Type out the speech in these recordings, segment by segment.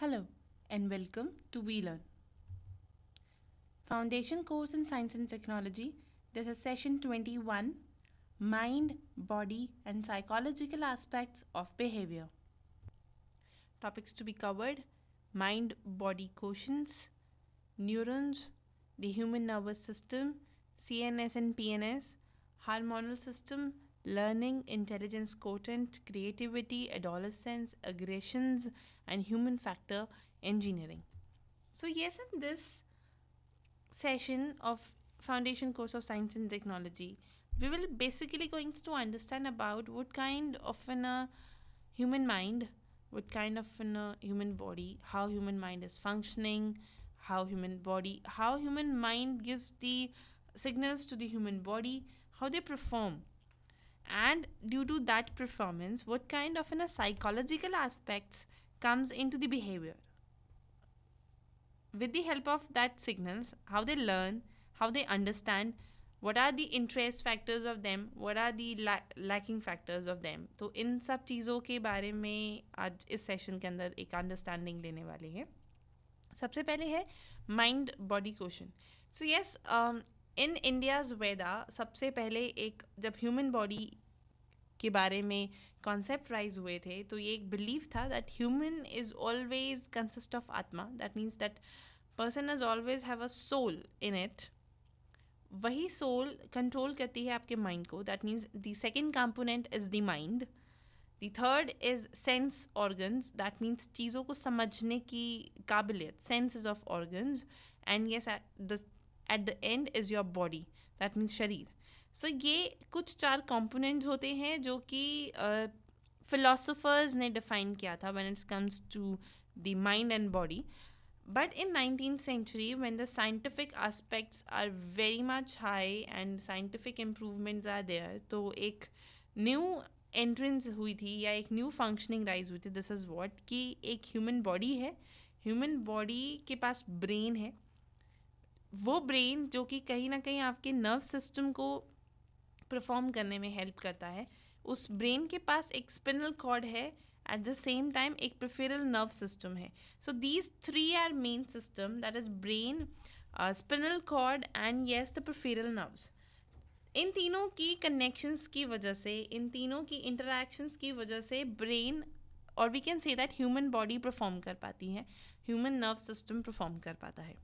Hello and welcome to We Learn. Foundation course in Science and Technology. This is session 21, Mind, Body and Psychological Aspects of Behavior. Topics to be covered: mind body quotients, neurons, the human nervous system, CNS and PNS, hormonal system, learning, intelligence quotient, creativity, adolescence, aggressions, and human factor engineering. So, yes, in this session of foundation course of science and technology, we will basically going to understand about what kind of a human mind, what kind of a human body, how human mind is functioning, how human mind gives the signals to the human body, how they perform, and due to that performance, what kind of a psychological aspects comes into the behavior. With the help of that signals, how they learn, how they understand, what are the interest factors of them, what are the lacking factors of them. तो इन सब चीज़ों के बारे में आज इस session के अंदर एक अंडरस्टैंडिंग लेने वाले हैं. सबसे पहले है mind body question. So yes, in India's Veda सबसे पहले एक जब ह्यूमन बॉडी के बारे में कॉन्सेप्ट राइज हुए थे, तो ये एक बिलीव था that human is always consist of atma. That means that person is always have a soul in it. वही सोल कंट्रोल करती है आपके माइंड को. That means the second component is the mind. The third is sense organs. That means चीज़ों को समझने की काबिलियत, senses of organs. And yes, at the end is your body. That means शरीर. सो ये कुछ 4 कंपोनेंट्स होते हैं जो कि फिलोसोफर्स ने डिफाइन किया था when it's comes to the mind and body. But in 19th century, when the scientific aspects are very much high and scientific improvements are there, तो एक new entrance हुई थी या एक new functioning rise हुई थी. This is what कि एक human body है, human body के पास brain है. वो ब्रेन जो कि कहीं ना कहीं आपके नर्व सिस्टम को परफॉर्म करने में हेल्प करता है, उस ब्रेन के पास एक स्पिनल कॉर्ड है. एट द सेम टाइम एक प्रिफेरल नर्व सिस्टम है. So these 3 are main system, that is brain, spinal cord and yes the peripheral nerves. इन तीनों की कनेक्शंस की वजह से, इन तीनों की इंटरैक्शंस की वजह से ब्रेन, और we can say that human body perform कर पाती है, ह्यूमन नर्व सिस्टम परफॉर्म कर पाता है.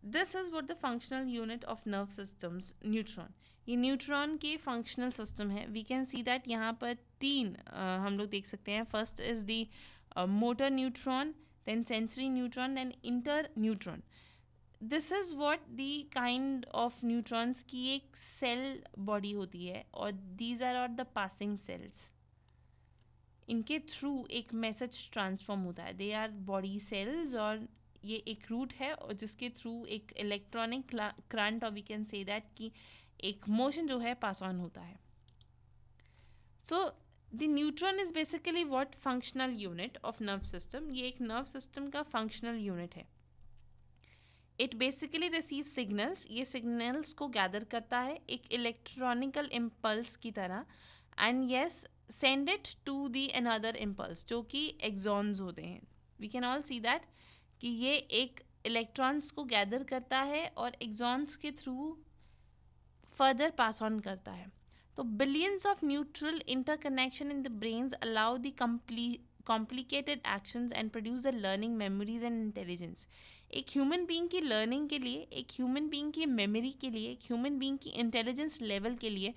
This is what the functional unit of nerve systems, neutron. ये न्यूट्रॉन के फंक्शनल सिस्टम है. वी कैन सी दैट यहाँ पर 3 हम लोग देख सकते हैं. First is the motor neutron, then sensory neutron, then inter neutron. This is what the kind of neutrons की एक सेल बॉडी होती है, और these are the passing cells. इनके थ्रू एक मैसेज ट्रांसफॉर्म होता है. दे आर बॉडी सेल्स, और ये एक रूट है और जिसके थ्रू एक इलेक्ट्रॉनिक करंट, और वी कैन से दैट कि एक मोशन जो है पास ऑन होता है. So the neutron is basically what functional unit of nerve system. ये एक नर्व सिस्टम का फंक्शनल यूनिट है. It basically receive signals. ये सिग्नल्स को गैदर करता है एक इलेक्ट्रॉनिकल इम्पल्स की तरह, and yes send it to the another impulse जो कि एक्सॉन्स होते हैं. We can all see that कि ये एक इलेक्ट्रॉन्स को गैदर करता है और एक्सॉन्स के थ्रू फर्दर पास ऑन करता है. तो billions of neutral interconnection in the brains allow the complicated actions and produce the learning, memories and intelligence. एक ह्यूमन बीइंग की लर्निंग के लिए, एक ह्यूमन बीइंग की मेमोरी के लिए, एक ह्यूमन बीइंग की इंटेलिजेंस लेवल के लिए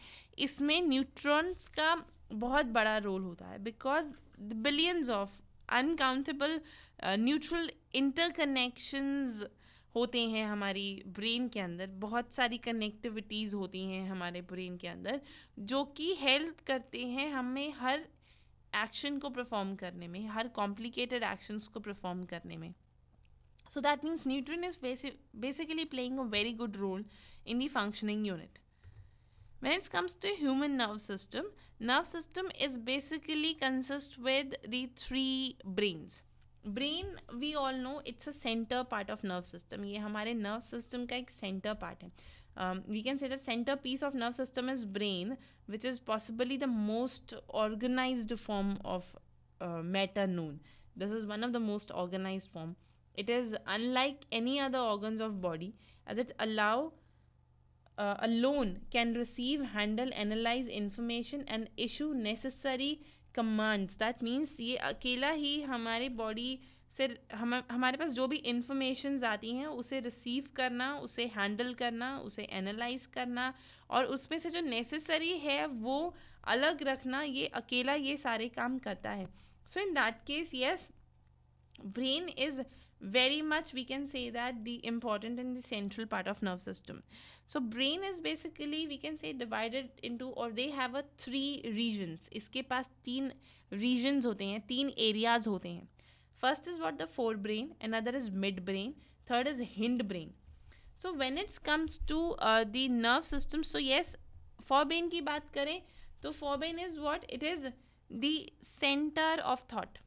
इसमें न्यूट्रॉन्स का बहुत बड़ा रोल होता है. Because the billions of uncountable neutral interconnections होते हैं हमारी ब्रेन के अंदर. बहुत सारी कनेक्टिविटीज़ होती हैं हमारे ब्रेन के अंदर जो कि हेल्प करते हैं हमें हर एक्शन को परफॉर्म करने में, हर कॉम्प्लिकेटेड एक्शंस को परफॉर्म करने में. So that means neutron is basically playing a very good role in the functioning unit. When it comes to human nerve system is basically consists with the 3 brains. Brain, we all know it's a center part of nerve system. ये हमारे nerve system का एक center part है. We can say that center piece of nerve system is brain, which is possibly the most organized form of matter known. This is one of the most organized form. It is unlike any other organs of body, as it alone can receive, handle, analyze information and issue necessary commands. That means ये अकेला ही हमारे body से हमारे पास जो भी informations आती हैं उसे रिसीव करना, उसे हैंडल करना, उसे एनालाइज करना और उसमें से जो नेसेसरी है वो अलग रखना, ये अकेला ये सारे काम करता है. So in that case yes, brain is very much, we can say that, the important and the central part of nerve system. So brain is basically, we can say, divided into, or they have a 3 regions. इसके पास 3 regions होते हैं, 3 areas होते हैं. First is what the forebrain, another is midbrain, third is hindbrain. So when it comes to the nerve system, so yes, forebrain की बात करें तो forebrain is what it is, the center of thought.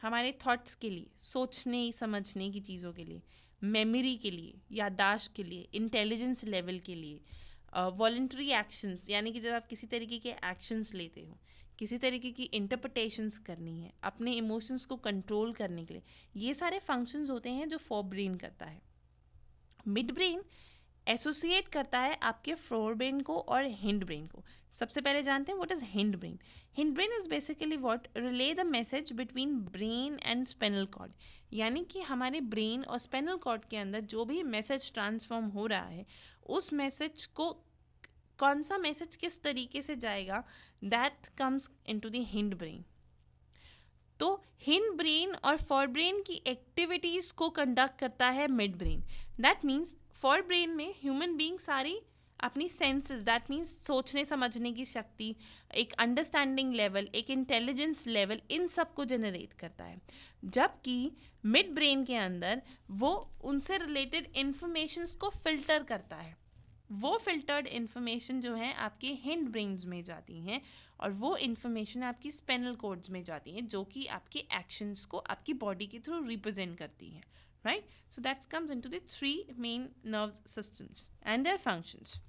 हमारे thoughts के लिए, सोचने समझने की चीज़ों के लिए, मेमोरी के लिए, याददाश्त के लिए, इंटेलिजेंस लेवल के लिए, वॉलंटरी एक्शंस, यानी कि जब आप किसी तरीके के एक्शंस लेते हो, किसी तरीके की इंटरप्रिटेशंस करनी है, अपने इमोशंस को कंट्रोल करने के लिए, ये सारे फंक्शंस होते हैं जो फोर ब्रेन करता है. मिड ब्रेन एसोसिएट करता है आपके फोर ब्रेन को और हिंड ब्रेन को. सबसे पहले जानते हैं what is hind brain. Hind brain is basically what relay the message between brain and spinal cord. यानी कि हमारे ब्रेन और स्पिनल कॉर्ड के अंदर जो भी मैसेज ट्रांसफॉर्म हो रहा है, उस मैसेज को, कौन सा मैसेज किस तरीके से जाएगा, that comes into the hind brain. तो हिंड ब्रेन और फोर ब्रेन की एक्टिविटीज़ को कंडक्ट करता है mid brain. That means fore brain में ह्यूमन बीइंग सारी अपनी सेंसेस, दैट मीन्स सोचने समझने की शक्ति, एक अंडरस्टैंडिंग लेवल, एक इंटेलिजेंस लेवल, इन सब को जनरेट करता है. जबकि मिड ब्रेन के अंदर वो उनसे रिलेटेड इंफॉर्मेशंस को फिल्टर करता है. वो फिल्टर्ड इंफॉर्मेशन जो है आपके हिंड ब्रेन्स में जाती हैं और वो इन्फॉर्मेशन आपकी स्पिनल कॉर्ड्स में जाती हैं, जो कि आपके एक्शंस को आपकी बॉडी के थ्रू रिप्रेजेंट करती हैं. Right, so that's comes into the 3 main nerve systems and their functions.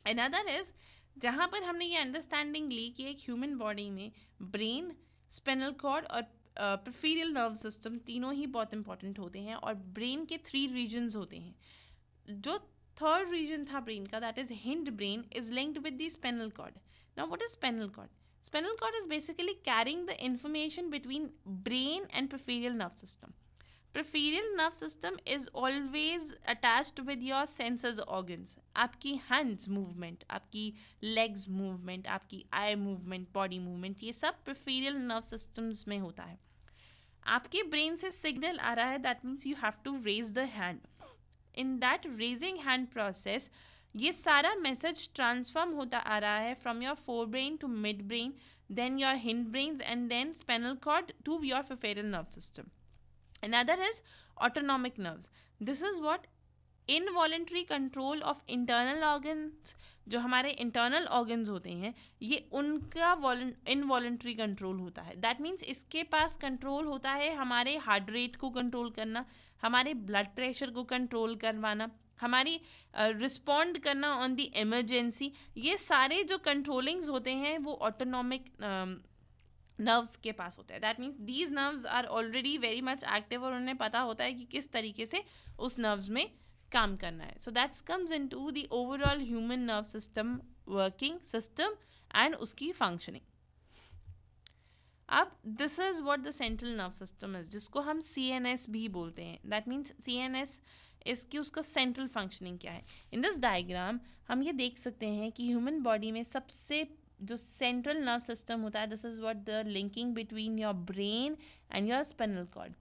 Another is जहाँ पर हमने ये अंडरस्टैंडिंग ली कि एक ह्यूमन बॉडी में ब्रेन, स्पिनल कॉर्ड और पेरिफेरल नर्व सिस्टम तीनों ही बहुत इंपॉर्टेंट होते हैं और ब्रेन के 3 रीजन्स होते हैं. जो थर्ड रीजन था ब्रेन का, that is hind brain, is linked with the spinal cord. Now, what is spinal cord? Spinal cord is basically carrying the information between brain and peripheral nerve system. Peripheral nerve system is always attached with your senses organs. आपकी hands movement, आपकी legs movement, आपकी eye movement, body movement, ये सब peripheral nerve systems में होता है. आपके brain से signal आ रहा है, that means you have to raise the hand. In that raising hand process, ये सारा मैसेज ट्रांसफॉर्म होता आ रहा है from your fore brain to mid brain, then your hind brains and then spinal cord to your peripheral nerve system. Another is autonomic nerves. This is what involuntary control of internal organs. जो हमारे internal organs होते हैं, ये उनका involuntary control होता है. That means इसके पास control होता है हमारे हार्ट रेट को कंट्रोल करना, हमारे ब्लड प्रेशर को कंट्रोल करवाना, हमारी रिस्पॉन्ड करना ऑन द इमरजेंसी. ये सारे जो कंट्रोलिंग्स होते हैं वो ऑटोनॉमिक नर्व्स के पास होता है. That means these nerves are already very much active और उन्हें पता होता है कि किस तरीके से उस नर्व्स में काम करना है. So that's comes into the overall human nerve system working system and उसकी फंक्शनिंग. अब this is what the central nerve system is, जिसको हम CNS भी बोलते हैं. दैट मीन्स CNS इसकी उसका सेंट्रल फंक्शनिंग क्या है. इन दिस डायग्राम हम ये देख सकते हैं कि ह्यूमन बॉडी में सबसे जो सेंट्रल नर्व सिस्टम होता है, this is what the linking between your brain and your spinal cord.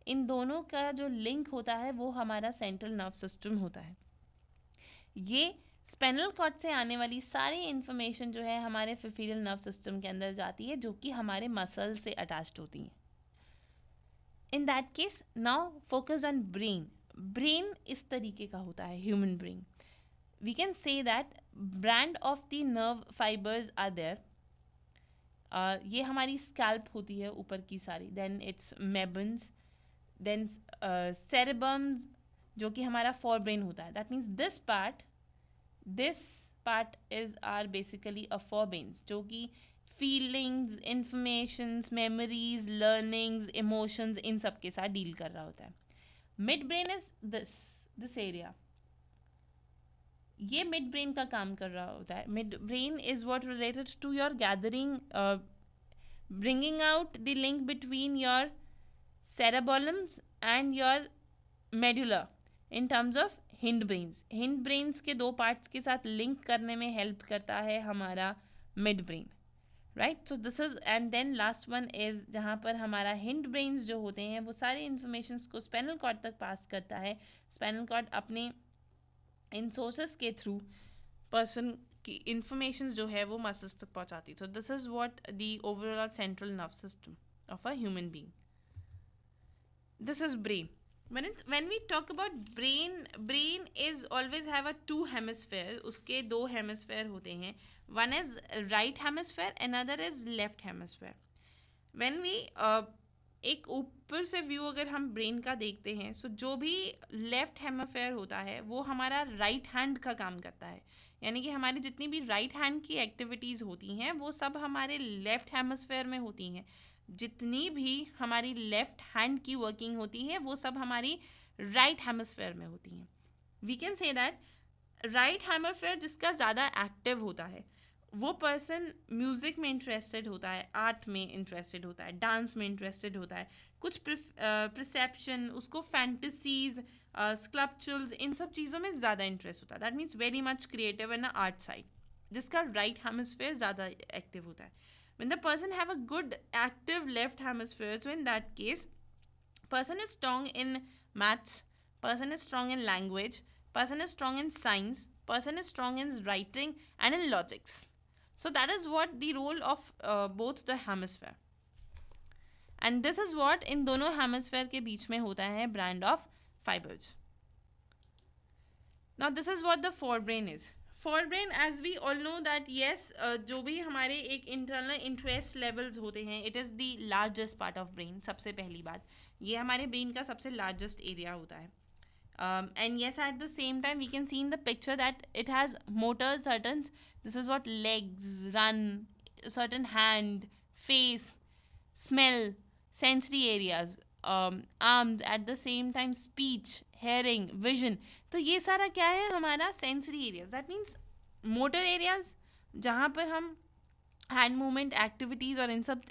इन दोनों का जो लिंक होता है वो हमारा सेंट्रल नर्व सिस्टम होता है. ये स्पिनल कॉर्ड से आने वाली सारी इन्फॉर्मेशन जो है हमारे पेरिफेरल नर्व सिस्टम के अंदर जाती है, जो कि हमारे मसल से अटैच्ड होती हैं. In that case now focused on brain. Brain इस तरीके का होता है, human brain. We can say that brand of the nerve fibres are there. ये हमारी स्कैल्प होती है ऊपर की सारी, then it's membranes, then cerebrums जो कि हमारा फोर ब्रेन होता है. That means this part is are basically a forebrains, जो कि feelings, informations, memories, learnings, emotions, इन सब के साथ डील कर रहा होता है. Mid brain is this area. ये मिड ब्रेन का काम कर रहा होता है. Mid brain is what related to your gathering, bringing out the link between your cerebellums and your medulla in terms of hind brains. Hind brains के दो parts के साथ लिंक करने में हेल्प करता है हमारा mid brain, right. So this is, and then last one is जहाँ पर हमारा हिंड ब्रेन्स जो होते हैं वो सारे इन्फॉर्मेशंस को स्पाइनल कॉर्ड तक पास करता है. स्पाइनल कॉर्ड अपने इन सोर्सेस के थ्रू पर्सन की इंफॉर्मेशंस जो है वो मसल्स तक पहुँचाती. सो this is what the overall central nerve system of a human being. This is brain. When we talk about brain is always have a two hemisphere. उसके दो hemisphere होते हैं. One is right hemisphere, another is left hemisphere. When we एक ऊपर से view अगर हम brain का देखते हैं, सो जो भी लेफ्ट हेमिस्फेयर होता है वो हमारा राइट हैंड का काम करता है. यानी कि हमारी जितनी भी राइट हैंड की एक्टिविटीज़ होती हैं वो सब हमारे लेफ्ट हेमिस्फेयर में होती हैं. जितनी भी हमारी लेफ्ट हैंड की वर्किंग होती है वो सब हमारी राइट हेमिस्फेयर में होती हैं. We can say that right hemisphere जिसका ज़्यादा एक्टिव होता है वो पर्सन म्यूज़िक में इंटरेस्टेड होता है, आर्ट में इंटरेस्टेड होता है, डांस में इंटरेस्टेड होता है, कुछ परसेप्शन, उसको फैंटसीज, स्कल्पचर्स, इन सब चीज़ों में ज़्यादा इंटरेस्ट होता है. That means very much creative in art side, जिसका राइट हेमिस्फेयर ज़्यादा एक्टिव होता है. When the person have a good active left hemisphere, so in that case, person is strong in maths, person is strong in language, person is strong in science, person is strong in writing and in logics. So that is what the role of both the hemisphere. And this is what in दोनों hemisphere के बीच में होता है band of fibers. Now this is what the forebrain is. forebrain, as we all know that yes, जो भी हमारे एक internal interest levels होते हैं, it is the largest part of brain. सबसे पहली बात ये हमारे brain का सबसे largest area होता है. And yes, at the same time we can see in the picture that it has motor certain, this is what legs, run, certain hand, face, smell, sensory areas, arms, at the same time speech, hearing, vision. तो ये सारा क्या है हमारा sensory areas. That means motor areas जहाँ पर हम hand movement activities और इन सब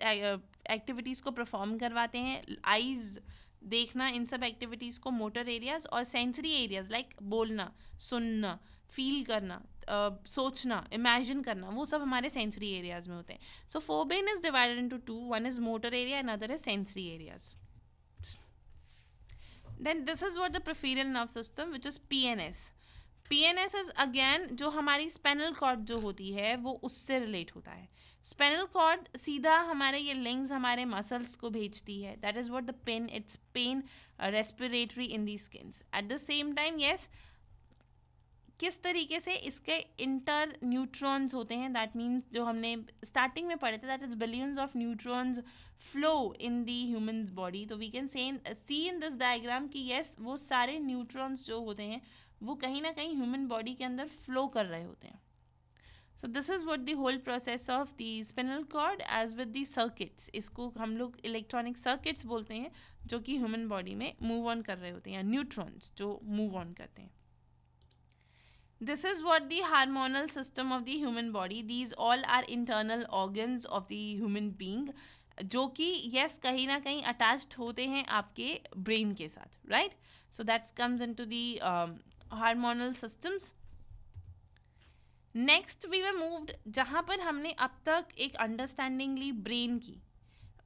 एक्टिविटीज़ को परफॉर्म करवाते हैं, आइज़ देखना, इन सब एक्टिविटीज़ को मोटर एरियाज. और सेंसरी एरियाज लाइक बोलना, सुनना, फील करना, सोचना, इमेजिन करना, वो सब हमारे सेंसरी एरियाज में होते हैं. So forebrain is divided into two. One is motor area, another is sensory areas. Then this is what the peripheral nerve system, which is PNS. PNS is again जो हमारी स्पेनल cord जो होती है वो उससे रिलेट होता है. स्पेनल कॉर्ड सीधा हमारे ये लिंक्स हमारे मसल्स को भेजती है. That is what the pain, it's pain respiratory in the skins. At the same time yes, किस तरीके से इसके इंटर न्यूट्रॉन्स होते हैं. दैट मीन्स जो हमने स्टार्टिंग में पढ़े थे, that is billions of neutrons flow in the humans body. तो we can see in this diagram कि येस, वो सारे न्यूट्रॉन्स जो होते हैं वो कहीं ना कहीं ह्यूमन बॉडी के अंदर फ्लो कर रहे होते हैं. So this is what the whole process of the spinal cord as with the circuits. इसको हम लोग इलेक्ट्रॉनिक सर्किट्स बोलते हैं जो कि ह्यूमन बॉडी में मूव ऑन कर रहे होते हैं, या न्यूट्रॉन्स जो मूव ऑन करते हैं. This is what the hormonal system of the human body. These all are internal organs of the human being, जो कि yes कहीं ना कहीं attached होते हैं आपके brain के साथ, right? So that comes into the hormonal systems. Next we were moved, जहाँ पर हमने अब तक एक understanding ली brain की,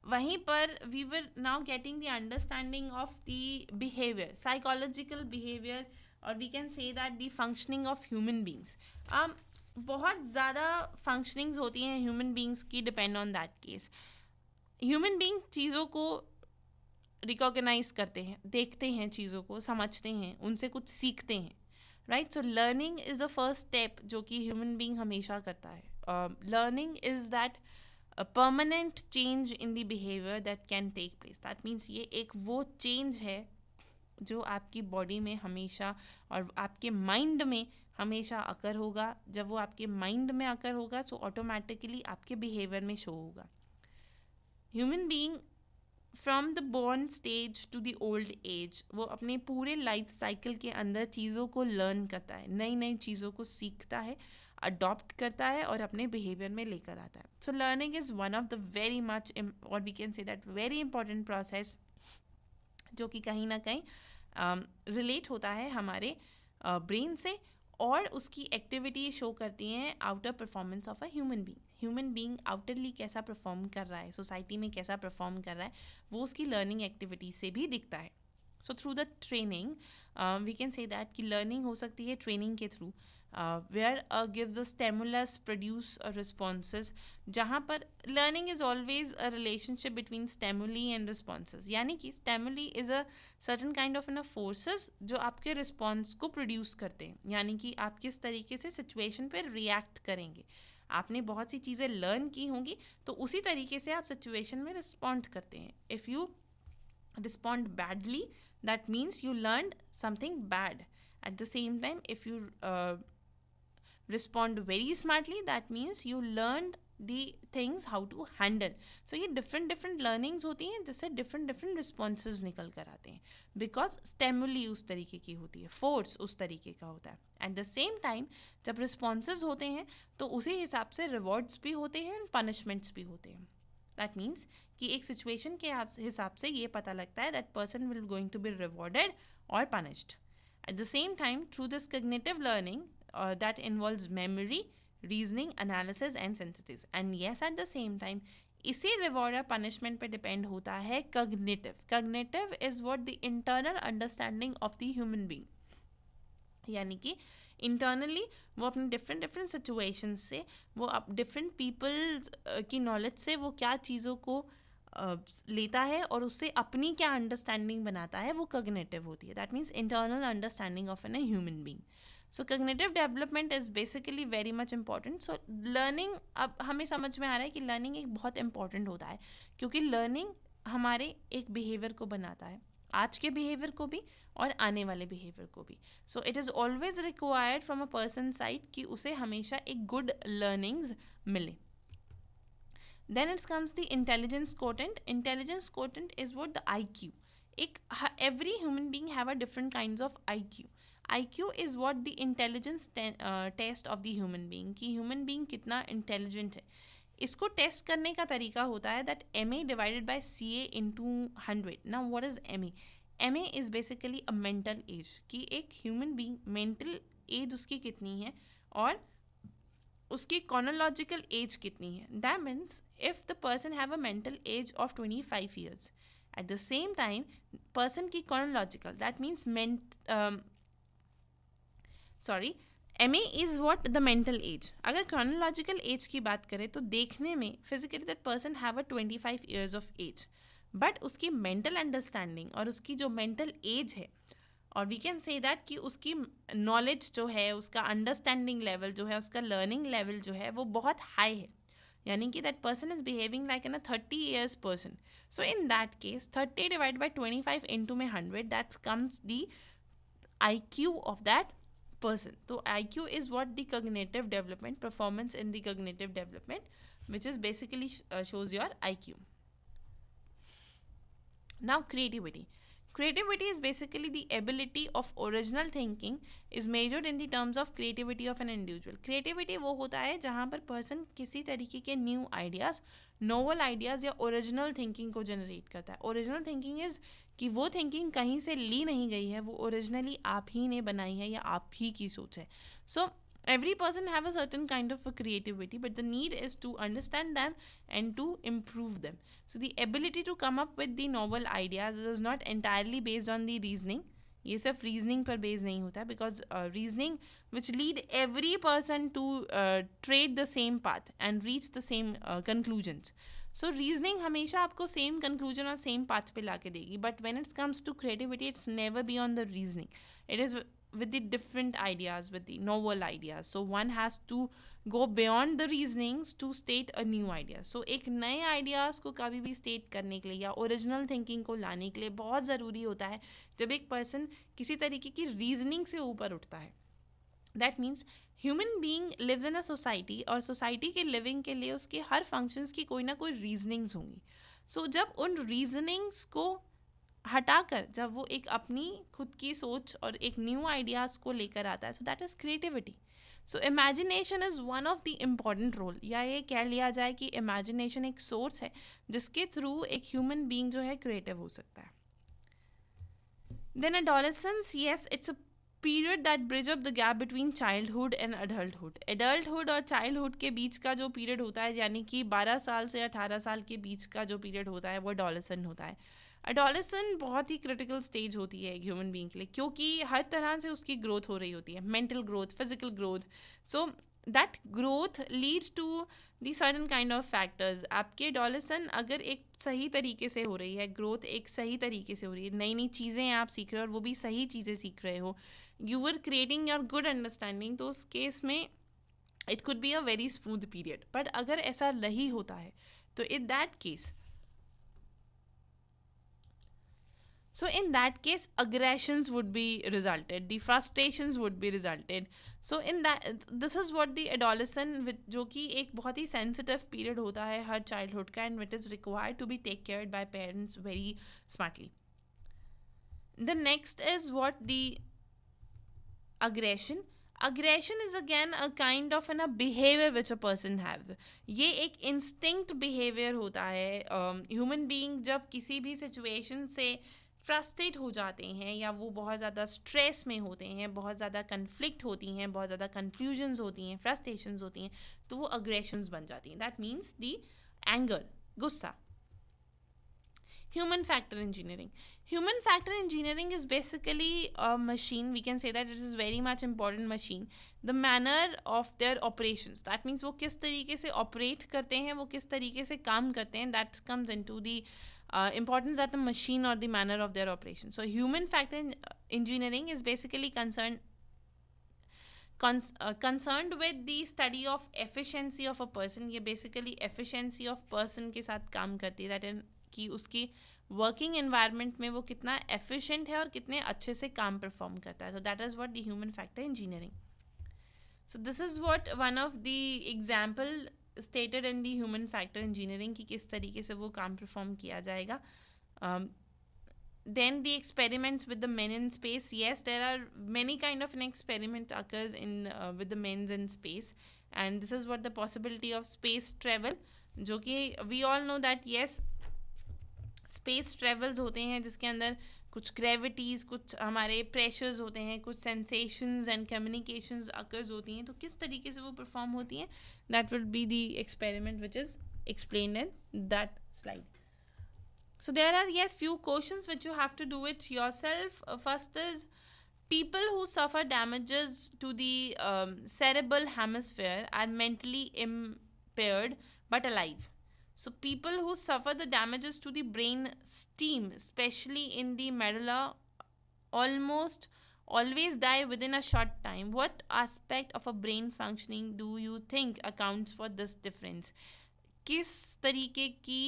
वहीं पर we were now getting the understanding of the behavior, psychological behavior, और we can say that the functioning of human beings. बहुत ज़्यादा फंक्शनिंग्स होती हैं ह्यूमन बींग्स की, depend on that case. Human being चीज़ों को रिकॉग्नाइज करते हैं, देखते हैं, चीज़ों को समझते हैं, उनसे कुछ सीखते हैं, right. So learning is the first step जो कि ह्यूमन बींग हमेशा करता है. Learning is that permanent change in the behaviour that can take place. That means ये एक वो चेंज है जो आपकी बॉडी में हमेशा और आपके माइंड में हमेशा अकर होगा. जब वो आपके माइंड में अकर होगा सो ऑटोमेटिकली आपके बिहेवियर में शो होगा. Human being from the born stage to the old age, वो अपने पूरे लाइफ साइकिल के अंदर चीज़ों को लर्न करता है, नई नई चीज़ों को सीखता है, अडॉप्ट करता है और अपने बिहेवियर में लेकर आता है. So learning is one of the very much, और we can say that very important process, जो कि कहीं ना कहीं रिलेट होता है हमारे ब्रेन से, और उसकी एक्टिविटी शो करती हैं outer performance of a human being. Human being outerly कैसा परफॉर्म कर रहा है, सोसाइटी में कैसा परफॉर्म कर रहा है, वो उसकी लर्निंग एक्टिविटी से भी दिखता है. So through the training we can say that कि लर्निंग हो सकती है ट्रेनिंग के through, where gives a stimulus produce responses, जहाँ पर learning is always a relationship between stimuli and responses. यानी कि stimuli is a certain kind of forces जो आपके रिस्पॉन्स को प्रोड्यूस करते हैं, यानी कि आप किस तरीके से सिचुएशन पर रिएक्ट करेंगे. आपने बहुत सी चीज़ें लर्न की होंगी तो उसी तरीके से आप सिचुएशन में रिस्पॉन्ड करते हैं. If you respond badly, that means you learned something bad. At the same time, if you respond very smartly, that means you learned the things how to handle. So ये different different learnings होती हैं जिससे different different responses निकल कर आते हैं, because stimuli उस तरीके की होती है, force उस तरीके का होता है. At the same time, जब responses होते हैं तो उसी हिसाब से rewards भी होते हैं और punishments भी होते हैं. दैट मीन्स कि एक सिचुएशन के हिसाब से ये पता लगता है that person will going to be rewarded और punished. At the same time through this cognitive learning that involves memory, reasoning, analysis and synthesis. And yes at the same time इसी रिवॉर्ड और पनिशमेंट पे depend होता है cognitive. Cognitive is what the internal understanding of the human being, यानी कि internally वो अपने different different situation से, वो अब डिफरेंट पीपल्स की नॉलेज से वो क्या चीज़ों को लेता है और उससे अपनी क्या अंडरस्टैंडिंग बनाता है, वो कॉग्निटिव होती है. That means internal understanding of an human being. So cognitive development is basically very much important. So learning, अब हमें समझ में आ रहा है कि लर्निंग एक बहुत इंपॉर्टेंट होता है, क्योंकि लर्निंग हमारे एक बिहेवियर को बनाता है, आज के बिहेवियर को भी और आने वाले बिहेवियर को भी. So it is always required from a person side कि उसे हमेशा एक गुड लर्निंग्स मिले. Then it's comes the intelligence quotient. Intelligence quotient is what the IQ. एक every human being have a different kinds of IQ. IQ is what the intelligence test of the human being, कि human being कितना intelligent है. इसको test करने का तरीका होता है that MA divided by CA into 100. Now what is MA? MA is basically a mental as, कि एक ह्यूमन बीइंग मेंटल एज उसकी कितनी है और उसकी कॉनोलॉजिकल एज कितनी है. That means if the person have a mental age of 25 years, at the same time person की chronological, that means MA is what the mental age. अगर क्रोनोलॉजिकल एज की बात करें तो देखने में physically that person have a 25 years of age, but उसकी mental understanding और उसकी जो मेंटल एज है, और वी कैन से दैट कि उसकी नॉलेज जो है, उसका अंडरस्टैंडिंग लेवल जो है, उसका लर्निंग लेवल जो है वो बहुत हाई है, यानी कि that person is behaving like an a 30 years person. So in that case 30 divide by 25 into में 100, that comes the IQ of that person. So IQ is what the cognitive development, performance in the cognitive development, which is basically shows your IQ. Now creativity. Creativity is basically the ability of original thinking is measured in the terms of creativity of an individual. Creativity वो होता है जहाँ पर person किसी तरीके के new ideas, novel ideas या original thinking को generate करता है. Original thinking is कि वो thinking कहीं से ली नहीं गई है, वो originally आप ही ने बनाई है या आप ही की सोच है. So every person have a certain kind of a creativity, but the need is to understand them and to improve them. So the ability to come up with the novel ideas is not entirely based on the reasoning. ये सिर्फ reasoning पर base नहीं होता, because reasoning which lead every person to tread the same path and reach the same conclusions. So reasoning हमेशा आपको same conclusion और same path पे ला के देगी, but when it's comes to creativity it's never be on the reasoning. It is with the different ideas, with the novel ideas. So one has to go beyond the reasonings to state a new idea. So एक नए ideas को कभी भी state करने के लिए या original thinking को लाने के लिए बहुत ज़रूरी होता है जब एक person किसी तरीके की reasoning से ऊपर उठता है. That means human being lives in a society, और सोसाइटी के लिविंग के लिए उसके हर फंक्शंस की कोई ना कोई रीजनिंग्स होंगी. सो जब उन रीजनिंग्स को हटाकर जब वो एक अपनी खुद की सोच और एक न्यू आइडियाज़ को लेकर आता है, so that is creativity. So imagination is one of the important role, या ये कह लिया जाए कि इमेजिनेशन एक सोर्स है जिसके थ्रू एक ह्यूमन बीइंग जो है क्रिएटिव हो सकता है. Then adolescence, yes, it's a period that bridge up the gap between childhood and adulthood. Adulthood और चाइल्डहुड के बीच का जो पीरियड होता है, यानी कि 12 साल से 18 साल के बीच का जो पीरियड होता है, वो एडोलेसेंट होता है. एडोलेसेंट बहुत ही क्रिटिकल स्टेज होती है एक ह्यूमन बीइंग के लिए, क्योंकि हर तरह से उसकी ग्रोथ हो रही होती है, mental growth, physical growth. So that growth leads to the certain kind of factors. आपके एडोलेसेंट अगर एक सही तरीके से हो रही है, ग्रोथ एक सही तरीके से हो रही है, नई नई चीज़ें आप सीख रहे हो और वो भी सही चीज़ें सीख रहे हो, you were creating your good understanding, तो उस केस में it could be a very smooth period. but अगर ऐसा नहीं होता है तो in that case, so in that case aggressions would be resulted, the frustrations would be resulted. so in that, this is what the adolescent, जो कि एक बहुत ही sensitive period होता है हर childhood का, and it is required to be take cared by parents very smartly. The next is what the aggression. Aggression is again a kind of a behavior which a person have. ये एक instinct behavior होता है. Human being जब किसी भी situation से frustrate हो जाते हैं, या वो बहुत ज़्यादा स्ट्रेस में होते हैं, बहुत ज़्यादा कन्फ्लिक्ट होती हैं, बहुत ज़्यादा कन्फ्यूजन्स होती हैं, फ्रस्ट्रेशंस होती हैं, तो वो अग्रेशंस बन जाती हैं. दैट मीन्स दी एंगर, गुस्सा. Human factor engineering. Human factor engineering is basically a machine. We can say that it is very much important machine. The manner of their operations. That means वो किस तरीके से operate करते हैं, वो किस तरीके से काम करते हैं. That comes into the importance that the machine or the manner of their operation. So human factor engineering is basically concerned with the study of efficiency of a person. ये basically efficiency of person के साथ काम करती है. That कि उसकी working environment में वो कितना एफिशिएंट है और कितने अच्छे से काम परफॉर्म करता है. So that is what the human factor engineering. So this is what one of the example stated in the human factor engineering, कि किस तरीके से वो काम परफॉर्म किया जाएगा. Then the experiments with the men in space. Yes, there are many kind of an experiment occurs in with the men in space, and this is what the possibility of space travel, जो कि we all know that yes, space travels होते हैं जिसके अंदर कुछ ग्रेविटीज़, कुछ हमारे pressures होते हैं, कुछ सेंसेशंस एंड कम्युनिकेशंस अकर्स होती हैं. तो किस तरीके से वो परफॉर्म होती हैं, that will be the experiment which is explained in that slide. So there are yes few questions which you have to do it yourself. First is, people who suffer damages to the cerebral hemisphere are mentally impaired but alive. So people who suffer the damages to the brain stem, especially in the medulla, almost always die within a short time. What aspect of a brain functioning do you think accounts for this difference? किस तरीके की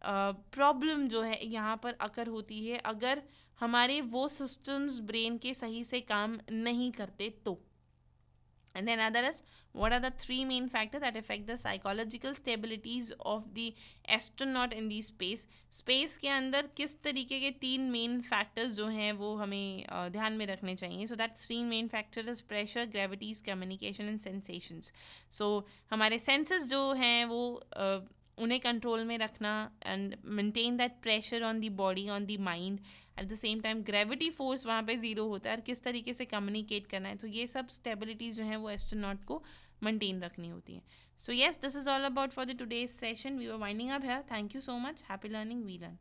problem जो है यहाँ पर अकर होती है अगर हमारे वो सिस्टम्स ब्रेन के सही से काम नहीं करते तो. And then other is, what are the three main factors that affect the psychological stabilities of the astronaut in the space? Space के अंदर किस तरीके के 3 main factors जो हैं वो हमें ध्यान में रखने चाहिए. So that 3 main factors is pressure, gravities, communication and sensations. So हमारे senses जो हैं वो उन्हें कंट्रोल में रखना and maintain that pressure on the body, on the mind. Eight the same time gravity force वहाँ पे ज़ीरो होता है और किस तरीके से कम्युनिकेट करना है. तो ये सब स्टेबिलिटीज़ जो हैं वो एस्ट्रोनॉट को मेंटेन रखनी होती हैं. So yes, this is all about for the today's session. We were winding up here. Thank you so much. Happy learning. We learn.